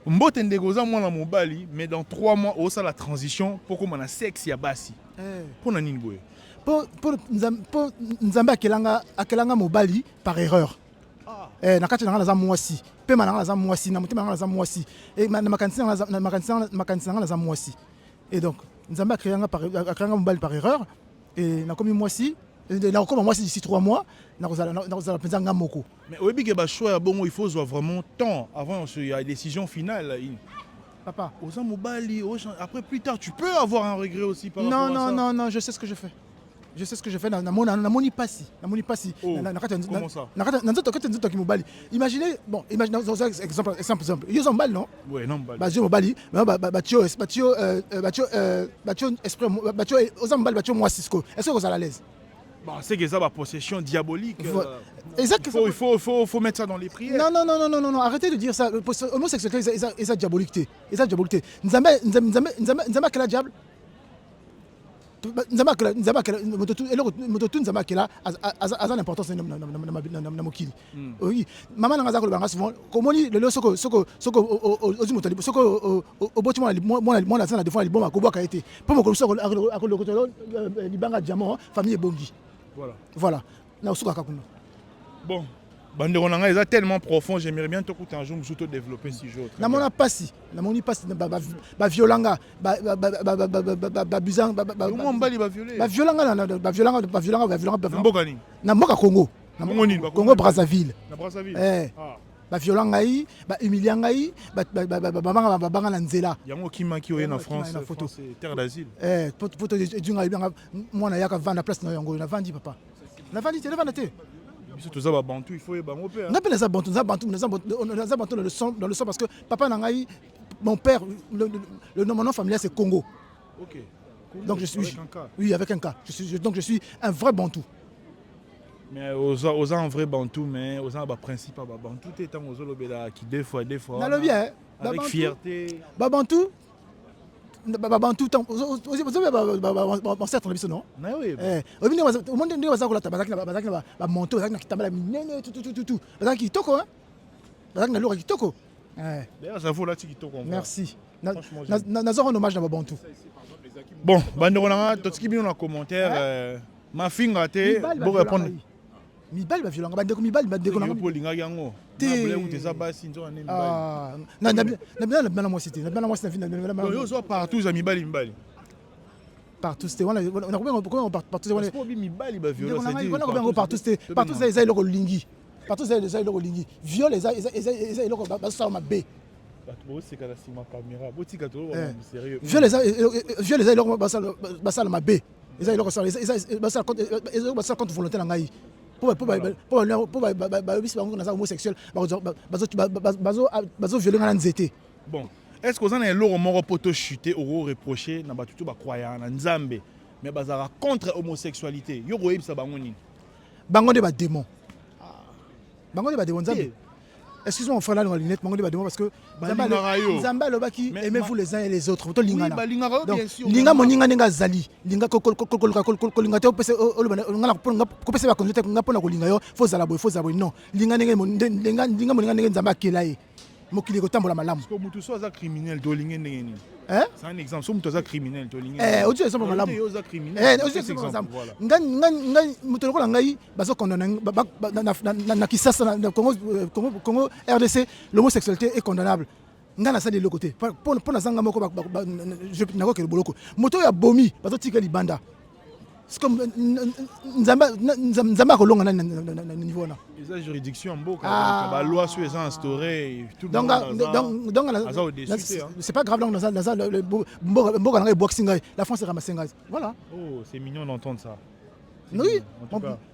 Mbote ndegoza mwana mobali, mais dans 3 mois, on a la transition pour qu'on a sexe ya basi. Pour na nini boye? Pour Nzambe akelanga mobali par erreur. Nakati na za mwasi. Pema na za mwasi, na mutima na za mwasi. Et na makanisi na za mwasi. Et donc Nzambe akelanga mobali par erreur et na komi mwasi. Na comme moi c'est d'ici 3 mois, na penza nga moko. Mais oyebi ke ba choix ya bongo il faut vraiment temps avant la décision finale. Papa, oza mobali, après plus tard tu peux avoir un regret aussi par rapport à ça. Non, je sais ce que je fais. Je sais ce que je fais na moni pasi. Comment ça? Na nzoto quand nzoto ki mobali. Imaginez exemple. Yo zombali non? Ouais, non mobali. Ba mobali, batio esprit oza mobali batio moi Cisco. Est-ce que vous êtes à l'aise? Bon, c'est que ça va possession diabolique. Il faut mettre ça dans les prières. Non, arrêtez de dire ça. Homosexualité, c'est diabolique. C'est diabolique. Nzamba quel diable? Nzamba quel a l'importance na mokili. Oui, maman nanga ko banga souvent komoni le soko ozimoto soko obotima moi na défendre les bons ko boka été. Pour mo ko soko akolo libanga diamant famille bongi. Voilà. Bon, bandeko nanga est tellement profond, j'aimerais bien te écouter un jour me développer si je. Na mona pasi ba violanga ba bizang ba mbali ba violer. Ba violanga mboka nini? Na mboka Congo. Congo Brazzaville. Na Brazzaville. Ba violanga yi, ba humilianga yi, ba banga na nzela. Yango kimaki oye na France, c'est terre d'asile. Poto edunga ibanga mwana yaka vanda place na yango na vandi papa. Na vandi te te. Biso toza ba bantu, il faut y bango père. On appelle ça bantu, dans le son parce que papa nangai mon père le nom familial c'est Congo. OK. Donc je suis avec un cas. Je suis un vrai bantu. Mais aux un vrai bantu mais aux un principe ba bantu té tant aux lobela qui des fois na lo bien avec fierté ba bantu tant on sait trop bien non au monde ndio bazako la bazaki ba monto bazaki na kitambala minene tout bazaki kitoko bazaki na lora kitoko d'ailleurs ça vaut là kitoko. Merci na zo hommage na ba bantu. Bon bandeko nanga totiki bino na commentaire ma finga te pour répondre. Mibali ba violanga bandeko mibali bandeko nanga polinga yango na bule uteza basi nzo na mibali na moi c'était na moi c'était na yo zo partout za mibali partout c'était on a partout on est mibali ba violence c'est dit partout ça iloko lingi partout ça iloko lingi viol ça iloko ba ça ma bé c'est kana sima caméra botika to sérieux viol ça iloko ba ça ma bé ça iloko ça ça contre volonté na ngai pour homosexuel bazo violer na nzete. Bon, est-ce que vous avez un mort poto chuter ou reprocher na batutu ba croyant na nzambe mais bazara contre homosexualité yo ko yebisa bango nini bango de ba démon nzambe. Excuse-moi mon frère là dans la lunette bango de ba démon parce que nzambe lobaki aimez-vous les uns et les autres to lingana bien sûr linga moninga nenga zali linga kolinga te opese ngala ko pese ba konzete ngapona ko linga yo faut zala boy non linga moninga nenga nzambe akelaye mokili ko tambola malamu parce que mutu so za criminel to linga ndenge nini c'est un exemple so mutu za criminel to linga odio exemple malamu yo za criminel odio exemple ngai mutu ko ngai bazo condamner na Kisasa na Congo RDC l'homosexualité est condamnable. Ngana ça de l'autre côté pour na zanga moko je nako ke boloko moto ya bomi bazo tika libanda c'est comme nzamba ko longa na niveau na les juridictions mboka ba loi sur les instauré tout donc c'est pas grave dans ça le mboka na boxing la France est ramassée voilà. Oh c'est mignon d'entendre ça. Oui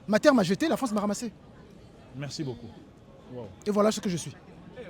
ma terre m'a jeté, la France m'a ramassé. Merci beaucoup. Wow. Et voilà ce que je suis.